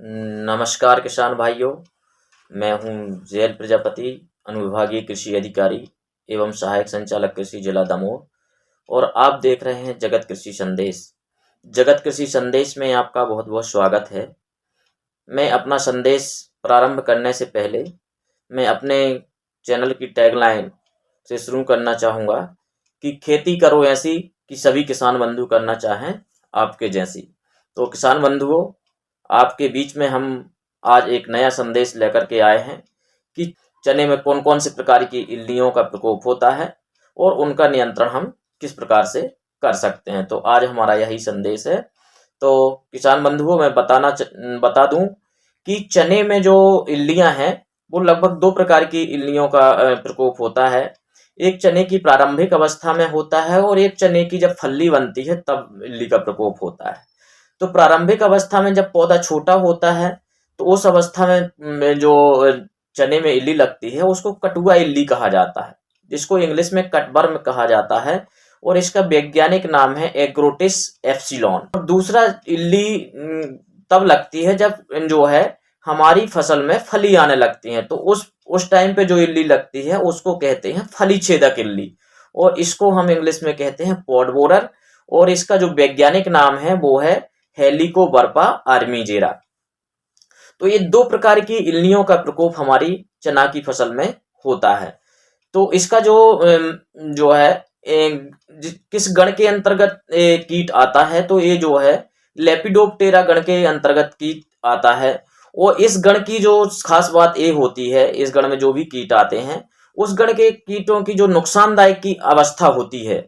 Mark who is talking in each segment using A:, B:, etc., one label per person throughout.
A: नमस्कार किसान भाइयों। मैं हूं जैल प्रजापति, अनुविभागीय कृषि अधिकारी एवं सहायक संचालक कृषि जिला दमोह, और आप देख रहे हैं जगत कृषि संदेश। जगत कृषि संदेश में आपका बहुत बहुत स्वागत है। मैं अपना संदेश प्रारंभ करने से पहले मैं अपने चैनल की टैगलाइन से शुरू करना चाहूँगा कि खेती करो ऐसी कि सभी किसान बंधु करना चाहें आपके जैसी। तो किसान बंधुओं, आपके बीच में हम आज एक नया संदेश लेकर के आए हैं कि चने में कौन कौन से प्रकार की इल्लियों का प्रकोप होता है और उनका नियंत्रण हम किस प्रकार से कर सकते हैं। तो आज हमारा यही संदेश है। तो किसान बंधुओं, मैं बता दूं कि चने में जो इल्लियां हैं वो लगभग दो प्रकार की इल्लियों का प्रकोप होता है। एक चने की प्रारंभिक अवस्था में होता है और एक चने की जब फल्ली बनती है तब इल्ली का प्रकोप होता है। तो प्रारंभिक अवस्था में जब पौधा छोटा होता है तो उस अवस्था में जो चने में इल्ली लगती है उसको कटुआ इल्ली कहा जाता है, जिसको इंग्लिश में कटवर्म कहा जाता है, और इसका वैज्ञानिक नाम है एग्रोटिस एप्सिलॉन। और दूसरा इल्ली तब लगती है जब जो है हमारी फसल में फली आने लगती है, तो उस टाइम पे जो इल्ली लगती है उसको कहते हैं फली छेदक इल्ली, और इसको हम इंग्लिश में कहते हैं पॉड बोरर, और इसका जो वैज्ञानिक नाम है वो है हेलिकोबर्पा आर्मीजेरा। तो ये दो प्रकार की इल्लियों का प्रकोप हमारी चना की फसल में होता है। तो इसका जो है किस गण के अंतर्गत कीट आता है, तो ये जो है लेपिडोप्टेरा गण के अंतर्गत कीट आता है। और इस गण की जो खास बात ये होती है, इस गण में जो भी कीट आते हैं उस गण के कीटों की जो नुकसानदायक की अवस्था होती है,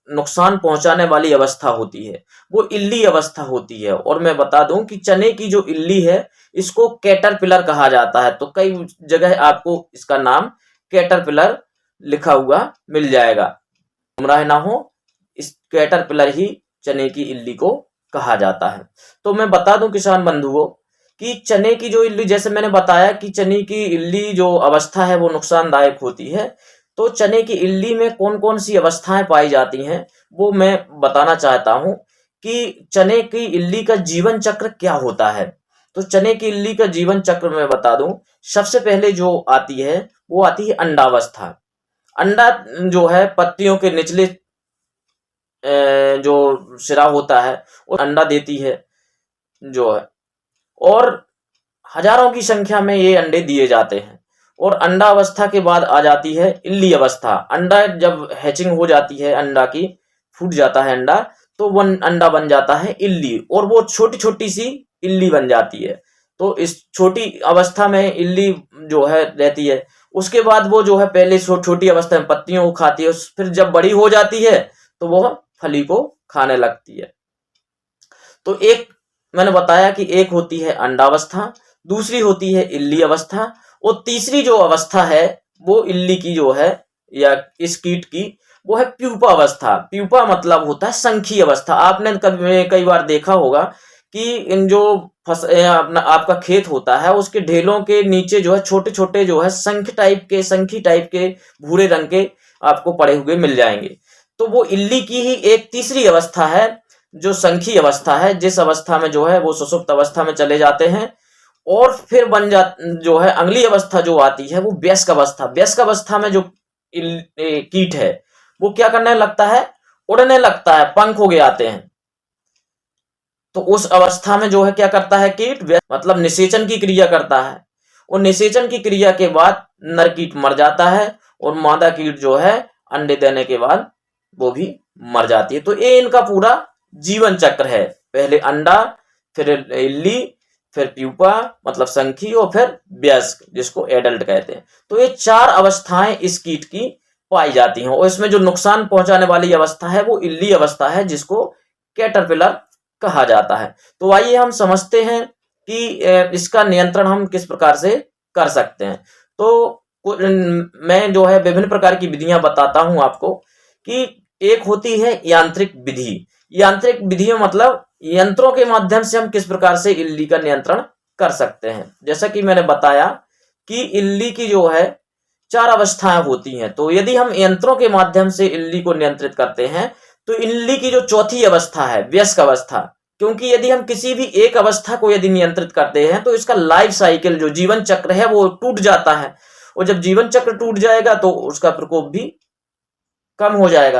A: नुकसान पहुंचाने वाली अवस्था होती है, वो इल्ली अवस्था होती है। और मैं बता दूं कि चने की जो इल्ली है इसको कैटरपिलर कहा जाता है। तो कई जगह आपको इसका नाम कैटरपिलर लिखा हुआ मिल जाएगा, गुमराह ना हो, इस कैटरपिलर ही चने की इल्ली को कहा जाता है। तो मैं बता दूं किसान बंधुओं कि चने की जो इल्ली, जैसे मैंने बताया कि चने की इल्ली जो अवस्था है वो नुकसानदायक होती है, तो चने की इल्ली में कौन कौन सी अवस्थाएं पाई जाती हैं वो मैं बताना चाहता हूं कि चने की इल्ली का जीवन चक्र क्या होता है। तो चने की इल्ली का जीवन चक्र मैं बता दूं, सबसे पहले जो आती है वो आती है अंडावस्था। अंडा जो है पत्तियों के निचले जो सिरा होता है वो अंडा देती है जो है, और हजारों की संख्या में ये अंडे दिए जाते हैं। और अंडा अवस्था के बाद आ जाती है इल्ली अवस्था। अंडा जब हैचिंग हो जाती है, अंडा की फूट जाता है अंडा, तो वो अंडा बन जाता है इल्ली, और वो छोटी छोटी सी इल्ली बन जाती है। तो इस छोटी अवस्था में इल्ली जो है रहती है। उसके बाद वो जो है पहले छोटी अवस्था में पत्तियों को खाती है, फिर जब बड़ी हो जाती है तो वो फली को खाने लगती है। तो एक मैंने बताया कि एक होती है अंडावस्था, दूसरी होती है इल्ली अवस्था, और तीसरी जो अवस्था है वो इल्ली की जो है या इस कीट की वो है प्यूपा अवस्था। प्यूपा मतलब होता है संखी अवस्था। आपने कई बार देखा होगा कि इन जो अपना आपका खेत होता है उसके ढेलों के नीचे जो है छोटे छोटे जो है संखी टाइप के भूरे रंग के आपको पड़े हुए मिल जाएंगे। तो वो इल्ली की ही एक तीसरी अवस्था है जो संखी अवस्था है, जिस अवस्था में जो है वो सुषुप्त अवस्था में चले जाते हैं, और फिर जो है अगली अवस्था जो आती है वो वयस्क अवस्था। वयस्क अवस्था में जो कीट है वो क्या करने लगता है, उड़ने लगता है, पंख हो गए आते हैं। तो उस अवस्था में जो है क्या करता है कीट, मतलब निषेचन की क्रिया करता है, और निषेचन की क्रिया के बाद नर कीट मर जाता है, और मादा कीट जो है अंडे देने के बाद वो भी मर जाती है। तो ये इनका पूरा जीवन चक्र है, पहले अंडा, फिर इल्ली, फिर प्यूपा मतलब संखी, और फिर वयस्क जिसको एडल्ट कहते हैं। तो ये चार अवस्थाएं इस कीट की पाई जाती हैं, और इसमें जो नुकसान पहुंचाने वाली अवस्था है वो इल्ली अवस्था है, जिसको कैटरपिलर कहा जाता है। तो आइए हम समझते हैं कि इसका नियंत्रण हम किस प्रकार से कर सकते हैं। तो मैं जो है विभिन्न प्रकार की विधियां बताता हूं आपको कि एक होती है यांत्रिक विधि। यांत्रिक विधि मतलब यंत्रों के माध्यम से हम किस प्रकार से इल्ली का नियंत्रण कर सकते हैं। जैसा कि मैंने बताया कि इल्ली की जो है चार अवस्थाएं होती हैं, तो यदि हम यंत्रों के माध्यम से इल्ली को नियंत्रित करते हैं तो इल्ली की जो चौथी अवस्था है वयस्क अवस्था, क्योंकि यदि हम किसी भी एक अवस्था को यदि नियंत्रित करते हैं तो इसका लाइफ साइकिल जो जीवन चक्र है वो टूट जाता है, और जब जीवन चक्र टूट जाएगा तो उसका प्रकोप भी कम हो जाएगा।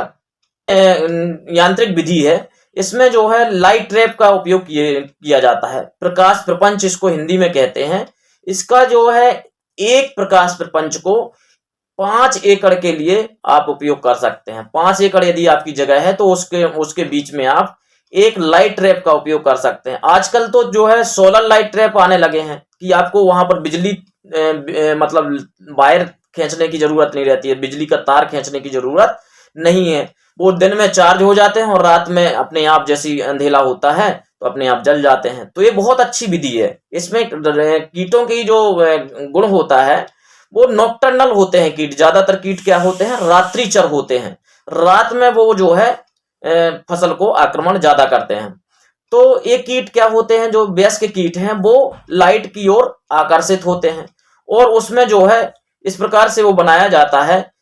A: यांत्रिक विधि है, इसमें जो है लाइट ट्रैप का उपयोग किया जाता है। प्रकाश प्रपंच इसको हिंदी में कहते हैं। इसका जो है एक प्रकाश प्रपंच को 5 एकड़ के लिए आप उपयोग कर सकते हैं। 5 एकड़ यदि आपकी जगह है तो उसके बीच में आप एक लाइट ट्रैप का उपयोग कर सकते हैं। आजकल तो जो है सोलर लाइट ट्रैप आने लगे हैं कि आपको वहां पर बिजली मतलब वायर खींचने की जरूरत नहीं रहती है, बिजली का तार खींचने की जरूरत नहीं है। वो दिन में चार्ज हो जाते हैं और रात में अपने आप जैसी अंधेला होता है तो अपने आप जल जाते हैं। तो ये बहुत अच्छी विधि है। इसमें कीटों की जो गुण होता है वो नॉकटर्नल होते हैं। कीट ज्यादातर कीट क्या होते हैं, रात्रिचर होते हैं। रात में वो जो है फसल को आक्रमण ज्यादा करते हैं। तो ये कीट क्या होते हैं, जो वयस्क कीट हैं वो लाइट की ओर आकर्षित होते हैं, और उसमें जो है इस प्रकार से वो बनाया जाता है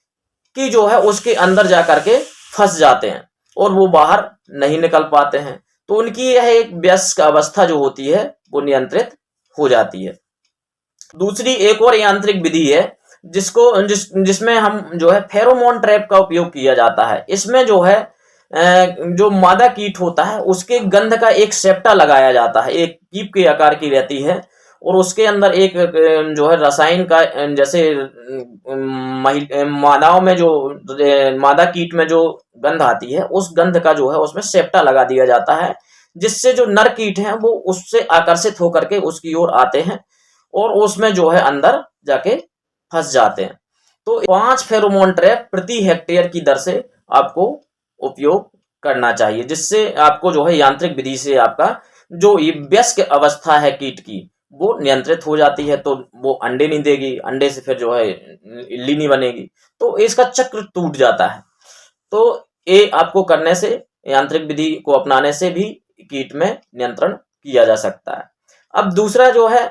A: कि जो है उसके अंदर जाकर के फंस जाते हैं और वो बाहर नहीं निकल पाते हैं। तो उनकी यह एक वयस्क अवस्था जो होती है वो नियंत्रित हो जाती है। दूसरी एक और यांत्रिक विधि है जिसमें हम जो है फेरोमोन ट्रैप का उपयोग किया जाता है। इसमें जो है जो मादा कीट होता है उसके गंध का एक सेप्टा लगाया जाता है, एक कीप के आकार की रहती है, और उसके अंदर एक जो है रसायन का, जैसे मादाओं में जो मादा कीट में जो गंध आती है उस गंध का जो है उसमें सेप्टा लगा दिया जाता है, जिससे जो नर कीट हैं वो उससे आकर्षित होकर के उसकी ओर आते हैं और उसमें जो है अंदर जाके फंस जाते हैं। तो 5 फेरोमोन ट्रैप प्रति हेक्टेयर की दर से आपको उपयोग करना चाहिए, जिससे आपको जो है यांत्रिक विधि से आपका जो ये वयस्क अवस्था है कीट की वो नियंत्रित हो जाती है। तो वो अंडे नहीं देगी, अंडे से फिर जो है इल्ली नहीं बनेगी, तो इसका चक्र टूट जाता है। तो ये आपको करने से, यांत्रिक विधि को अपनाने से भी कीट में नियंत्रण किया जा सकता है। अब दूसरा जो है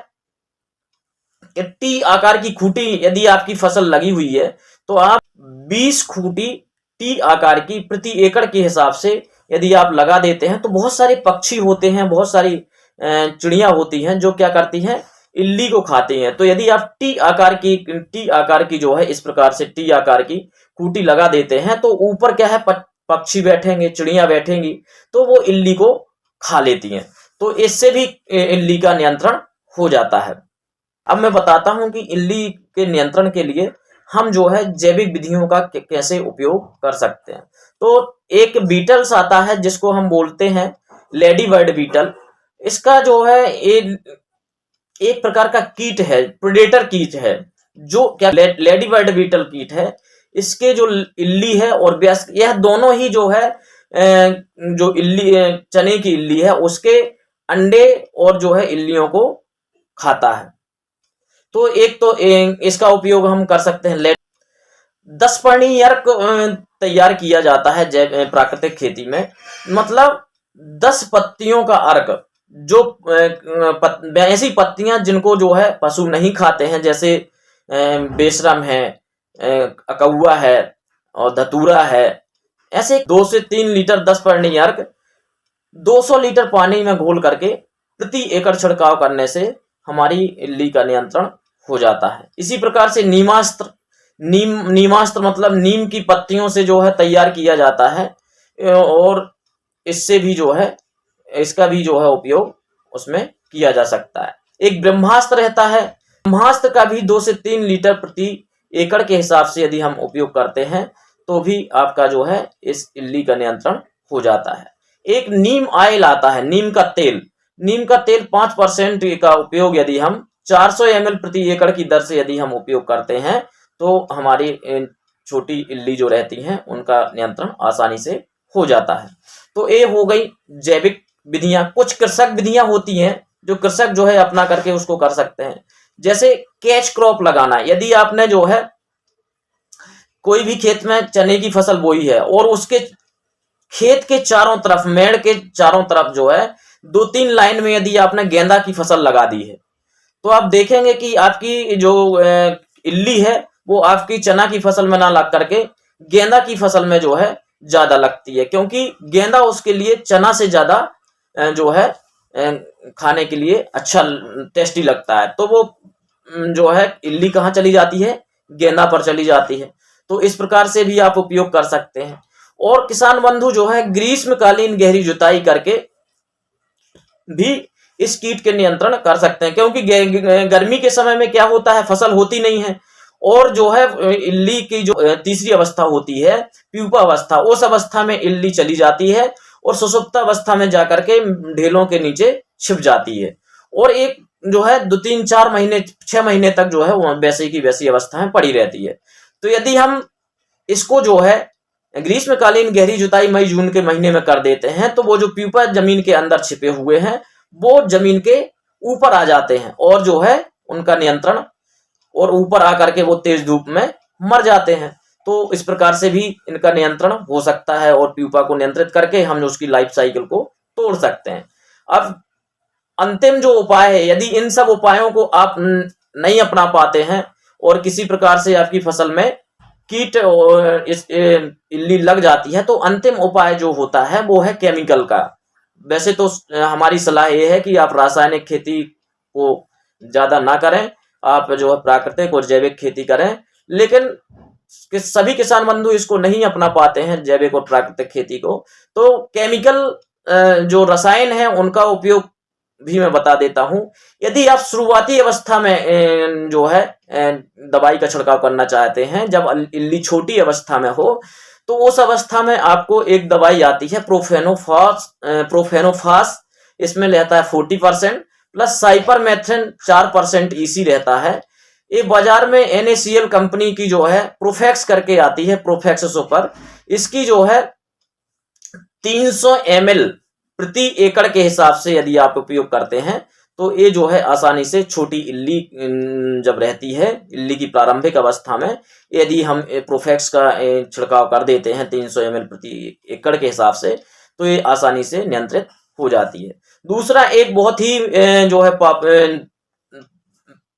A: टी आकार की खूंटी, यदि आपकी फसल लगी हुई है तो आप 20 खूंटी टी आकार की प्रति एकड़ के हिसाब से यदि आप लगा देते हैं तो बहुत सारे पक्षी होते हैं, बहुत सारी चिड़िया होती हैं जो क्या करती हैं, इल्ली को खाती हैं। तो यदि आप टी आकार की जो है इस प्रकार से टी आकार की खूंटी लगा देते हैं तो ऊपर क्या है, पक्षी बैठेंगे, चिड़िया बैठेंगी, तो वो इल्ली को खा लेती हैं। तो इससे भी इल्ली का नियंत्रण हो जाता है। अब मैं बताता हूं कि इल्ली के नियंत्रण के लिए हम जो है जैविक विधियों का कैसे उपयोग कर सकते हैं। तो एक बीटल्स आता है जिसको हम बोलते हैं लेडी बर्ड बीटल। इसका जो है एक प्रकार का कीट है, प्रेडेटर कीट है, जो क्या लेडी बर्ड बीटल कीट है। इसके जो इल्ली है और वयस्क, यह दोनों ही जो है जो इल्ली चने की इल्ली है उसके अंडे और जो है इल्लियों को खाता है। तो एक तो इसका उपयोग हम कर सकते हैं। 10 पर्णी अर्क तैयार किया जाता है प्राकृतिक खेती में, मतलब 10 पत्तियों का अर्क, जो ऐसी पत्तियां जिनको जो है पशु नहीं खाते हैं, जैसे बेशरम है, अकौआ है और धतूरा है। ऐसे 2 से 3 लीटर 10 पर्णी अर्क 200 लीटर पानी में घोल करके प्रति एकड़ छिड़काव करने से हमारी इल्ली का नियंत्रण हो जाता है। इसी प्रकार से नीमास्त्र मतलब नीम की पत्तियों से जो है तैयार किया जाता है, और इससे भी जो है इसका भी जो है उपयोग उसमें किया जा सकता है। एक ब्रह्मास्त्र रहता है, ब्रह्मास्त्र का भी 2 से 3 लीटर प्रति एकड़ के हिसाब से यदि हम उपयोग करते हैं तो भी आपका जो है इस इल्ली का नियंत्रण हो जाता है। एक नीम ऑयल आता है, नीम का तेल 5% का उपयोग यदि हम 400 ml प्रति एकड़ की दर से यदि हम उपयोग करते हैं तो हमारी छोटी इल्ली जो रहती हैं उनका नियंत्रण आसानी से हो जाता है। तो ये हो गई जैविक विधियां। कुछ कृषक विधियां होती हैं जो कृषक जो है अपना करके उसको कर सकते हैं, जैसे कैच क्रॉप लगाना। यदि आपने जो है कोई भी खेत में चने की फसल बोई है और उसके खेत के चारों तरफ, मेड़ के चारों तरफ जो है 2-3 लाइन में यदि आपने गेंदा की फसल लगा दी है, तो आप देखेंगे कि आपकी जो इल्ली है वो आपकी चना की फसल में ना लग करके गेंदा की फसल में जो है ज्यादा लगती है, क्योंकि गेंदा उसके लिए चना से ज्यादा जो है खाने के लिए अच्छा टेस्टी लगता है। तो वो जो है इल्ली कहाँ चली जाती है, गेंदा पर चली जाती है। तो इस प्रकार से भी आप उपयोग कर सकते हैं। और किसान बंधु जो है ग्रीष्मकालीन गहरी जुताई करके भी इस कीट के नियंत्रण कर सकते हैं, क्योंकि गर्मी के समय में क्या होता है, फसल होती नहीं है। और जो है इल्ली की जो तीसरी अवस्था होती है, प्यूपा अवस्था, उस अवस्था में इल्ली चली जाती है और सुषुप्ता अवस्था में जाकर के ढेलों के नीचे छिप जाती है। और एक जो है 2-3-4 महीने 6 महीने तक जो है वो वैसे की वैसी अवस्था में पड़ी रहती है। तो यदि हम इसको जो है ग्रीष्मकालीन गहरी जुताई मई जून के महीने में कर देते हैं, तो वो जो प्यूपा जमीन के अंदर छिपे हुए हैं वो जमीन के ऊपर आ जाते हैं और जो है उनका नियंत्रण, और ऊपर आकर के वो तेज धूप में मर जाते हैं। तो इस प्रकार से भी इनका नियंत्रण हो सकता है और प्यूपा को नियंत्रित करके हम उसकी लाइफ साइकिल को तोड़ सकते हैं। अब अंतिम जो उपाय है, यदि इन सब उपायों को आप नहीं अपना पाते हैं और किसी प्रकार से आपकी फसल में कीट और इल्ली लग जाती है, तो अंतिम उपाय जो होता है वो है केमिकल का। वैसे तो हमारी सलाह ये है कि आप रासायनिक खेती को ज्यादा ना करें, आप जो है प्राकृतिक और जैविक खेती करें। लेकिन सभी किसान बंधु इसको नहीं अपना पाते हैं, जैविक और प्राकृतिक खेती को। तो केमिकल जो रसायन है उनका उपयोग भी मैं बता देता हूं। यदि आप शुरुआती अवस्था में जो है दवाई का छिड़काव करना चाहते हैं, जब इल्ली छोटी अवस्था में हो, तो उस अवस्था में आपको एक दवाई आती है प्रोफेनोफास। इसमें रहता है 40% प्लस साइपरमेथ्रिन 4% ईसी रहता है। ये बाजार में NaCl कंपनी की जो है प्रोफेक्स करके आती है, प्रोफेक्स सुपर। इसकी जो है 300 ml प्रति एकड़ के हिसाब से यदि आप उपयोग करते हैं, तो ये जो है आसानी से छोटी इल्ली जब रहती है, इल्ली की प्रारंभिक अवस्था में, यदि हम प्रोफेक्स का छिड़काव कर देते हैं 300 ml प्रति एकड़ के हिसाब से, तो ये आसानी से नियंत्रित हो जाती है। दूसरा एक बहुत ही जो है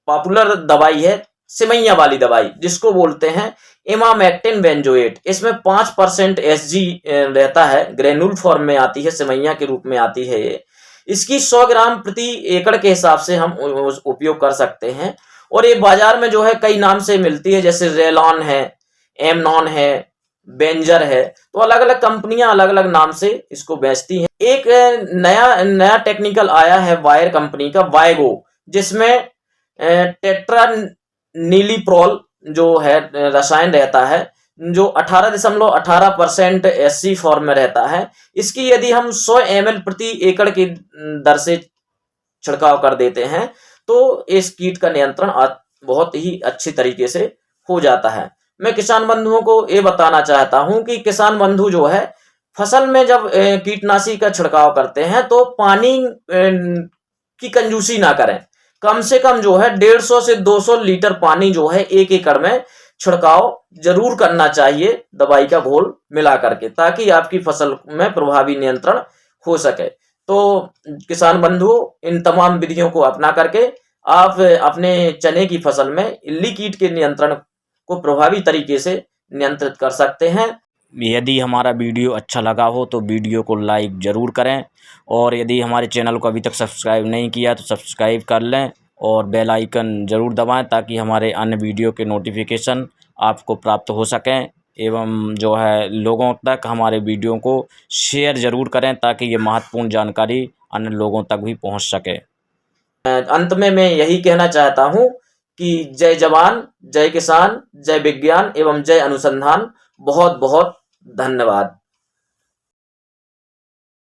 A: पॉपुलर दवाई है सिमैया वाली दवाई, जिसको बोलते हैं इमामेक्टिन बेंजोएट। इसमें 5% Hg रहता है, ग्रेनुल फॉर्म में आती है, सिमैया के रूप में आती है ये। इसकी 100 ग्राम प्रति एकड़ के हिसाब से हम उपयोग कर सकते हैं। और ये बाजार में जो है कई नाम से मिलती है, जैसे रेलॉन है, एमनॉन है, बेंजर है। तो अलग अलग कंपनियां अलग अलग नाम से इसको बेचती हैं। एक नया टेक्निकल आया है वायर कंपनी का, वायगो, जिसमें टेट्रा नीलीप्रोल जो है रसायन रहता है, जो 18.18% Hg फॉर्म में रहता है। इसकी यदि हम 100 ml प्रति एकड़ की दर से छिड़काव कर देते हैं, तो इस कीट का नियंत्रण बहुत ही अच्छी तरीके से हो जाता है। मैं किसान बंधुओं को ये बताना चाहता हूं कि किसान बंधु जो है फसल में जब कीटनाशी का छिड़काव करते हैं, तो पानी की कंजूसी ना करें। कम से कम जो है 150 से 200 लीटर पानी जो है 1 एकड़ में छिड़काव जरूर करना चाहिए, दवाई का घोल मिला करके, ताकि आपकी फसल में प्रभावी नियंत्रण हो सके। तो किसान बंधु इन तमाम विधियों को अपना करके आप अपने चने की फसल में इल्ली कीट के नियंत्रण को प्रभावी तरीके से नियंत्रित कर सकते हैं।
B: यदि हमारा वीडियो अच्छा लगा हो तो वीडियो को लाइक ज़रूर करें, और यदि हमारे चैनल को अभी तक सब्सक्राइब नहीं किया तो सब्सक्राइब कर लें और बेल आइकन ज़रूर दबाएं, ताकि हमारे अन्य वीडियो के नोटिफिकेशन आपको प्राप्त हो सकें। एवं जो है लोगों तक हमारे वीडियो को शेयर ज़रूर करें, ताकि ये महत्वपूर्ण जानकारी अन्य लोगों तक भी पहुंच सके।
A: अंत में मैं यही कहना चाहता हूं कि जय जवान, जय किसान, जय विज्ञान एवं जय अनुसंधान। बहुत बहुत धन्यवाद।